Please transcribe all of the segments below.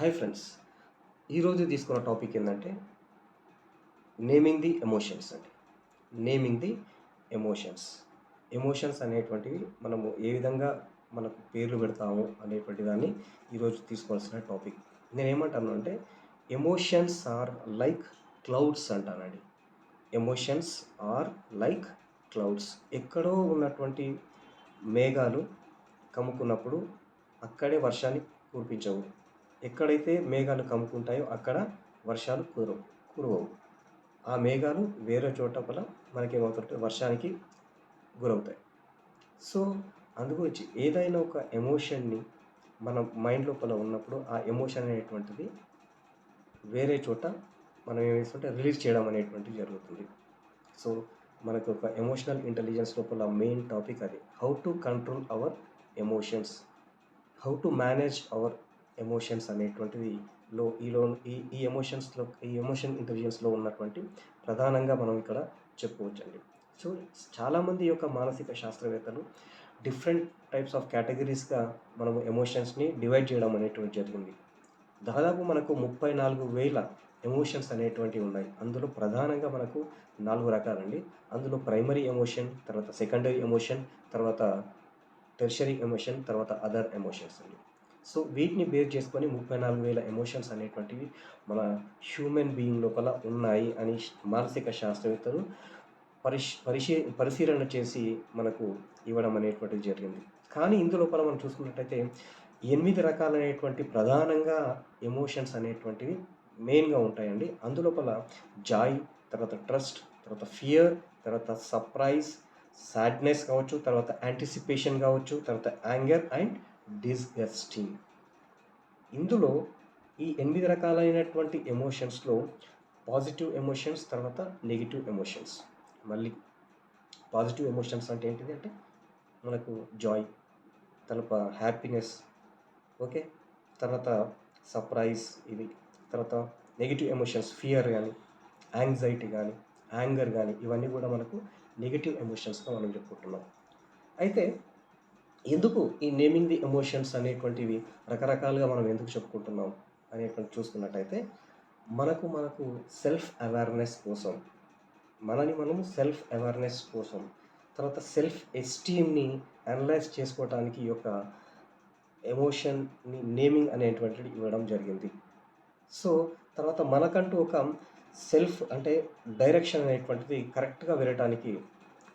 Hi friends, ఈరోజు తీసుకున్న topic ఏంటంటే నేమింగ్ ది ఎమోషన్స్ అండి. Naming the emotions. ఎమోషన్స్ అనేటువంటివి మనము ఏ విధంగా మనకు పేర్లు పెడతాము అనేటువంటి దాన్ని ఈరోజు తీసుకోవాల్సిన టాపిక్. నేనేమంటాను అంటే ఎమోషన్స్ ఆర్ లైక్ క్లౌడ్స్ అంటానండి. Emotions are like clouds. ఎక్కడో ఉన్నటువంటి మేఘాలు కమ్ముకున్నప్పుడు అక్కడే వర్షాన్ని కురిపించవు. ఎక్కడైతే మేఘాలు కమ్ముకుంటాయో అక్కడ వర్షాలు కురవవు. ఆ మేఘాలు వేరే చోట వల్ల మనకేమవుతుంటే వర్షానికి గురవుతాయి. సో అందుగురించి ఏదైనా ఒక ఎమోషన్ని మన మైండ్ లోపల ఉన్నప్పుడు ఆ ఎమోషన్ అనేటువంటిది వేరే చోట మనం ఏం చేస్తుంటే రిలీజ్ చేయడం అనేటువంటిది జరుగుతుంది. సో మనకు ఒక ఎమోషనల్ ఇంటెలిజెన్స్ లోపల మెయిన్ టాపిక్ అది. How to control our emotions, how to manage hour emotions అనేటువంటిది ఈ ఎమోషన్స్లో ఈ ఎమోషన్ ఇంటెలిజెన్స్లో ఉన్నటువంటి ప్రధానంగా మనం ఇక్కడ చెప్పుకోవచ్చండి. సో చాలామంది యొక్క మానసిక శాస్త్రవేత్తలు డిఫరెంట్ టైప్స్ ఆఫ్ కేటగిరీస్గా మనము ఎమోషన్స్ని డివైడ్ చేయడం అనేటువంటి జరిగింది. దాదాపు మనకు 34,000 ఎమోషన్స్ అనేటువంటివి ఉన్నాయి. అందులో ప్రధానంగా మనకు 4 రకాలండి. అందులో ప్రైమరీ ఎమోషన్, తర్వాత సెకండరీ ఎమోషన్, తర్వాత టెర్షరీ ఎమోషన్, తర్వాత అదర్ ఎమోషన్స్ అండి. సో వీటిని బేస్ చేసుకొని 34,000 ఎమోషన్స్ అనేటువంటివి మన హ్యూమన్ బీయింగ్ లోపల ఉన్నాయి అని మానసిక శాస్త్రవేత్తలు పరిశీలన చేసి మనకు ఇవ్వడం అనేటువంటిది జరిగింది. కానీ ఇందులోపల మనం చూసుకున్నట్టయితే 8 రకాలైనటువంటి ప్రధానంగా ఎమోషన్స్ అనేటువంటివి మెయిన్గా ఉంటాయండి. అందులోపల జాయ్, తర్వాత ట్రస్ట్, తర్వాత ఫియర్, తర్వాత సర్ప్రైజ్, సాడ్నెస్ కావచ్చు, తర్వాత యాంటిసిపేషన్ కావచ్చు, తర్వాత యాంగర్ అండ్ డిస్గస్టింగ్. ఇందులో ఈ 8 రకాలైనటువంటి ఎమోషన్స్లో పాజిటివ్ ఎమోషన్స్, తర్వాత నెగిటివ్ ఎమోషన్స్. మళ్ళీ పాజిటివ్ ఎమోషన్స్ అంటే ఏంటిది అంటే మనకు జాయ్, తర్వాత హ్యాపీనెస్, ఓకే, తర్వాత సర్ప్రైజ్ ఇవి. తర్వాత నెగిటివ్ ఎమోషన్స్ ఫియర్ కానీ, యాంగ్జైటీ కానీ, యాంగర్ కానీ, ఇవన్నీ కూడా మనకు నెగిటివ్ ఎమోషన్స్గా మనం చెప్పుకుంటున్నాం. అయితే ఎందుకు ఈ నేమింగ్ ది ఎమోషన్స్ అనేటువంటివి రకరకాలుగా మనం ఎందుకు చెప్పుకుంటున్నాం అనేటువంటి చూసుకున్నట్టయితే మనకు సెల్ఫ్ అవేర్నెస్ కోసం, మనము సెల్ఫ్ అవేర్నెస్ కోసం, తర్వాత సెల్ఫ్ ఎస్టీమ్ని అనలైజ్ చేసుకోవడానికి ఈ యొక్క ఎమోషన్ని నేమింగ్ అనేటువంటిది ఇవ్వడం జరిగింది. సో తర్వాత మనకంటూ ఒక సెల్ఫ్ అంటే డైరెక్షన్ అనేటువంటిది కరెక్ట్గా వెళ్ళటానికి,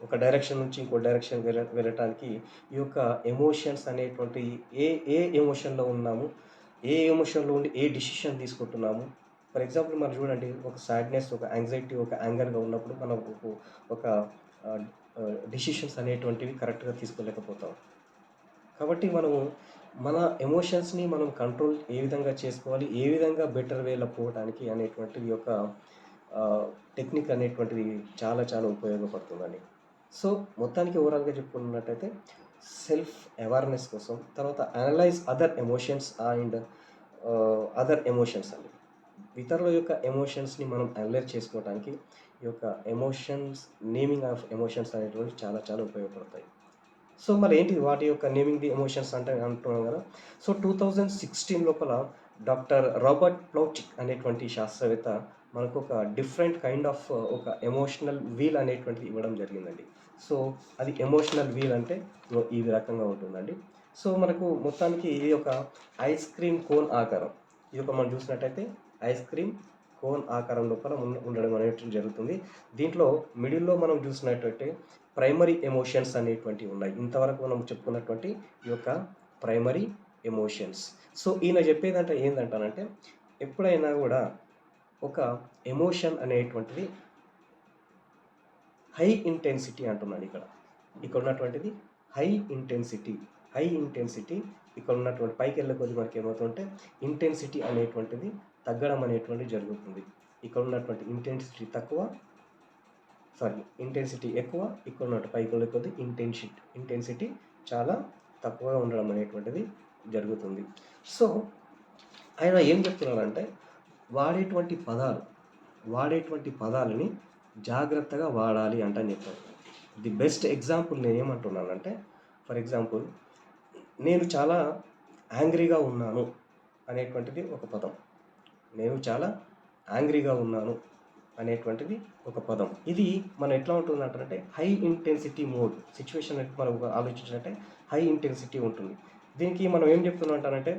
ఒక డైరెక్షన్ నుంచి ఇంకో డైరెక్షన్ వెళ్ళటానికి ఈ యొక్క ఎమోషన్స్ అనేటువంటి ఏ ఎమోషన్లో ఉన్నాము, ఏ ఎమోషన్లో ఉండి ఏ డిసిషన్ తీసుకుంటున్నాము. ఫర్ ఎగ్జాంపుల్ మనం చూడండి, ఒక సాడ్నెస్, ఒక యాంగ్జైటీ, ఒక యాంగర్గా ఉన్నప్పుడు మనం ఒక డిసిషన్స్ అనేటువంటివి కరెక్ట్గా తీసుకోలేకపోతాం. కాబట్టి మనము మన ఎమోషన్స్ని మనం కంట్రోల్ ఏ విధంగా చేసుకోవాలి, ఏ విధంగా బెటర్ వేలో పోవడానికి అనేటువంటి యొక్క టెక్నిక్ అనేటువంటిది చాలా చాలా ఉపయోగపడుతుందండి. సో మొత్తానికి ఓవరాల్గా చెప్పుకున్నట్టయితే సెల్ఫ్ అవేర్నెస్ కోసం, తర్వాత analyse other emotions and other emotions అండి. ఇతరుల యొక్క ఎమోషన్స్ని మనం అనలైజ్ చేసుకోవడానికి ఈ యొక్క ఎమోషన్స్, నేమింగ్ ఆఫ్ ఎమోషన్స్ అనేటువంటి చాలా చాలా ఉపయోగపడతాయి. సో మరి ఏంటి వాటి యొక్క నేమింగ్ ది ఎమోషన్స్ అంటే అంటున్నాం కదా. సో 2016 లోపల డాక్టర్ రాబర్ట్ ప్లౌచిక్ అనేటువంటి శాస్త్రవేత్త మనకు ఒక డిఫరెంట్ కైండ్ ఆఫ్ ఒక ఎమోషనల్ వీల్ అనేటువంటిది ఇవ్వడం జరిగిందండి. సో అది ఎమోషనల్ వీల్ అంటే ఈ రకంగా ఉంటుందండి. సో మనకు మొత్తానికి ఇది ఒక ఐస్ క్రీమ్ కోన్ ఆకారం. ఇది ఒక మనం చూసినట్టయితే ఐస్ క్రీమ్ కోన్ ఆకారం లోపల ఉండడం అనేటువంటి జరుగుతుంది. దీంట్లో మిడిల్లో మనం చూసినట్టయితే ప్రైమరీ ఎమోషన్స్ అనేటువంటివి ఉన్నాయి. ఇంతవరకు మనం చెప్పుకున్నటువంటి ఈ యొక్క ప్రైమరీ ఎమోషన్స్. సో ఈయన చెప్పేదంటే ఏంటంటానంటే ఎప్పుడైనా కూడా ఒక ఎమోషన్ అనేటువంటిది హై ఇంటెన్సిటీ అంటున్నాడు. ఇక్కడ ఉన్నటువంటిది హై ఇంటెన్సిటీ ఇక్కడ ఉన్నటువంటి పైకి వెళ్ళే కొద్ది మనకి ఏమవుతుంటే ఇంటెన్సిటీ అనేటువంటిది తగ్గడం అనేటువంటిది జరుగుతుంది. ఇక్కడ ఉన్నటువంటి ఇంటెన్సిటీ ఎక్కువ, ఇక్కడ ఉన్నట్టు పైకి వెళ్ళే కొద్ది ఇంటెన్సిటీ చాలా తక్కువగా ఉండడం అనేటువంటిది జరుగుతుంది. సో ఆయన ఏం చెప్తున్నాడంటే వాడేటువంటి పదాలని జాగ్రత్తగా వాడాలి అంటని చెప్పారు. ది బెస్ట్ ఎగ్జాంపుల్ నేను ఏమంటున్నానంటే, ఫర్ ఎగ్జాంపుల్ నేను చాలా యాంగ్రీగా ఉన్నాను అనేటువంటిది ఒక పదం. నేను చాలా యాంగ్రీగా ఉన్నాను అనేటువంటిది ఒక పదం. ఇది మనం ఎట్లా ఉంటుందంటే హై ఇంటెన్సిటీ మోడ్ సిచ్యువేషన్ మనం ఆలోచించినట్టే హై ఇంటెన్సిటీ ఉంటుంది. దీనికి మనం ఏం చెప్తున్నాం అంటారంటే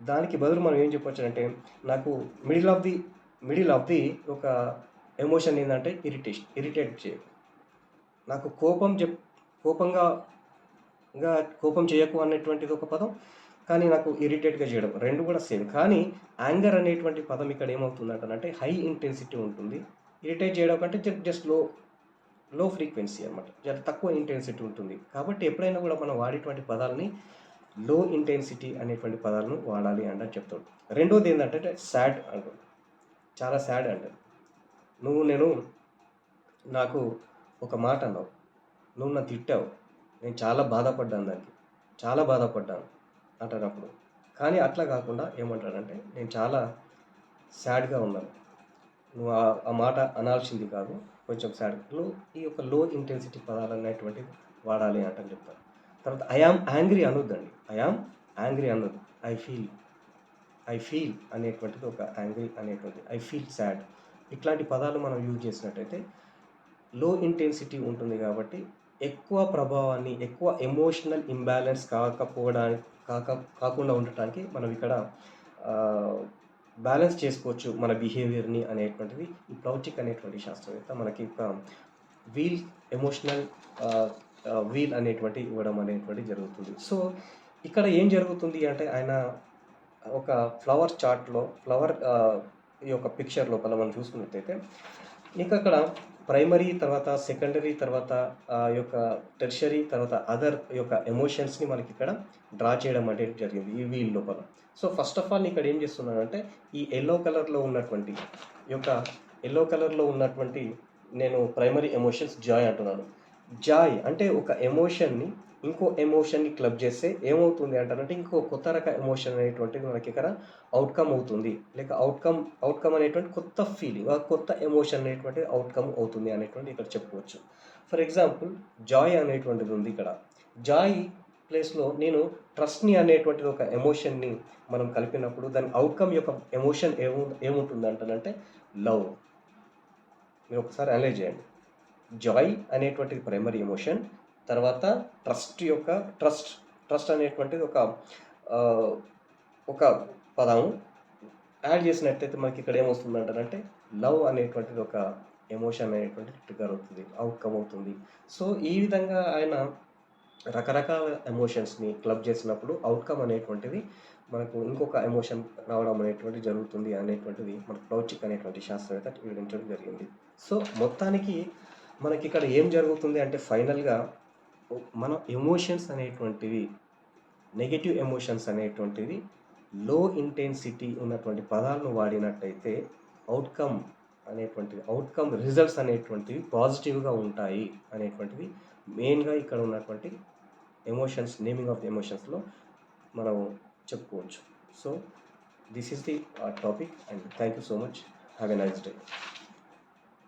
దానికి బదులు మనం ఏం చెప్పొచ్చు అంటే నాకు మిడిల్ ఆఫ్ ది ఒక ఎమోషన్ ఏంటంటే ఇరిటేట్ చేయకు. నాకు కోపంగా కోపం చేయకు అనేటువంటిది ఒక పదం. కానీ నాకు ఇరిటేట్గా చేయడం రెండు కూడా సేమ్. కానీ యాంగర్ అనేటువంటి పదం ఇక్కడ ఏమవుతుందంటే హై ఇంటెన్సిటీ ఉంటుంది. ఇరిటేట్ చేయడం కంటే జస్ట్ లో ఫ్రీక్వెన్సీ అనమాట, తక్కువ ఇంటెన్సిటీ ఉంటుంది. కాబట్టి ఎప్పుడైనా కూడా మనం వాడేటువంటి పదాలని లో ఇంటెన్సిటీ అనేటువంటి పదాలను వాడాలి అని చెప్తాడు. రెండోది ఏంటంటే సాడ్ అంటాడు. చాలా సాడ్ అంటాడు. నాకు ఒక మాట అన్నావు, నువ్వు నన్ను తిట్టావు, నేను చాలా బాధపడ్డాను అంటారప్పుడు. కానీ అట్లా కాకుండా ఏమంటాడంటే నేను చాలా సాడ్గా ఉన్నాను, నువ్వు ఆ మాట అనాల్సింది కాదు, కొంచెం సాడ్లో ఈ యొక్క లో ఇంటెన్సిటీ పదాలు అనేటువంటిది వాడాలి అంటని చెప్తారు. తర్వాత ఐ యామ్ యాంగ్రీ అనొద్దండి. అనొద్దు. ఐ ఫీల్ అనేటువంటిది ఒక యాంగ్రీ అనేటువంటిది. I feel sad. ఇట్లాంటి పదాలు మనం యూజ్ చేసినట్టయితే లో ఇంటెన్సిటీ ఉంటుంది కాబట్టి ఎక్కువ ప్రభావాన్ని, ఎక్కువ ఎమోషనల్ ఇంబ్యాలెన్స్ కాకుండా ఉండటానికి మనం ఇక్కడ బ్యాలెన్స్ చేసుకోవచ్చు మన బిహేవియర్ని అనేటువంటిది ఈ ప్లౌచిక్ అనేటువంటి శాస్త్రవేత్త మనకి ఒక ఎమోషనల్ వీల్ అనేటువంటి ఇవ్వడం అనేటువంటి జరుగుతుంది. సో ఇక్కడ ఏం జరుగుతుంది అంటే ఆయన ఒక ఫ్లవర్ చార్ట్లో ఈ యొక్క పిక్చర్ లోపల మనం చూసుకున్నట్టయితే ఇంకా అక్కడ ప్రైమరీ, తర్వాత సెకండరీ, తర్వాత ఈ యొక్క టెర్షరీ, తర్వాత అదర్ యొక్క ఎమోషన్స్ని మనకి ఇక్కడ డ్రా చేయడం అనేది జరిగింది ఈ వీల్ లోపల. సో ఫస్ట్ ఆఫ్ ఆల్ ఇక్కడ ఏం చేస్తున్నానంటే ఈ ఎల్లో కలర్లో ఉన్నటువంటి నేను ప్రైమరీ ఎమోషన్స్ జాయ్ అంటున్నాను. జాయ్ అంటే ఒక ఎమోషన్ని ఇంకో ఎమోషన్ని క్లబ్ చేస్తే ఏమవుతుంది అంటారంటే ఇంకో కొత్త రక ఎమోషన్ అనేటువంటిది మనకి ఇక్కడ అవుట్కమ్ అవుతుంది, లేక అవుట్కమ్ అనేటువంటి కొత్త ఫీలింగ్, కొత్త ఎమోషన్ అనేటువంటి అవుట్కమ్ అవుతుంది అనేటువంటి ఇక్కడ చెప్పుకోవచ్చు. ఫర్ ఎగ్జాంపుల్ జాయ్ అనేటువంటిది ఉంది ఇక్కడ. జాయ్ ప్లేస్లో నేను ట్రస్ట్ని అనేటువంటిది ఒక ఎమోషన్ని మనం కలిపినప్పుడు దాని అవుట్కమ్ యొక్క ఎమోషన్ ఏముంటుంది అంటానంటే లవ్. మీరు ఒకసారి అనలైజ్ చేయండి. జాయ్ అనేటువంటిది ప్రైమరీ ఎమోషన్, తర్వాత ట్రస్ట్ అనేటువంటిది ఒక పదము యాడ్ చేసినట్టయితే మనకి ఇక్కడ ఏమొస్తుంది అంటారంటే లవ్ అనేటువంటిది ఒక ఎమోషన్ అనేటువంటిది ట్రిగర్ అవుతుంది, అవుట్కమ్ అవుతుంది. సో ఈ విధంగా ఆయన రకరకాల ఎమోషన్స్ని క్లబ్ చేసినప్పుడు అవుట్కమ్ అనేటువంటిది మనకు ఇంకొక ఎమోషన్ రావడం అనేటువంటిది జరుగుతుంది అనేటువంటిది మన ప్లౌచిక్ అనేటువంటి శాస్త్రవేత్త వివరించడం జరిగింది. సో మొత్తానికి మనకి ఇక్కడ ఏం జరుగుతుంది అంటే ఫైనల్గా మన ఎమోషన్స్ అనేటువంటివి, నెగటివ్ ఎమోషన్స్ అనేటువంటివి లో ఇంటెన్సిటీ ఉన్నటువంటి పదాలను వాడినట్టయితే అవుట్కమ్ రిజల్ట్స్ అనేటువంటివి పాజిటివ్గా ఉంటాయి అనేటువంటిది మెయిన్గా ఇక్కడ ఉన్నటువంటి నేమింగ్ ఆఫ్ ది ఎమోషన్స్లో మనం చెప్పుకోవచ్చు. So this is the topic and thank you so much. Have a nice day.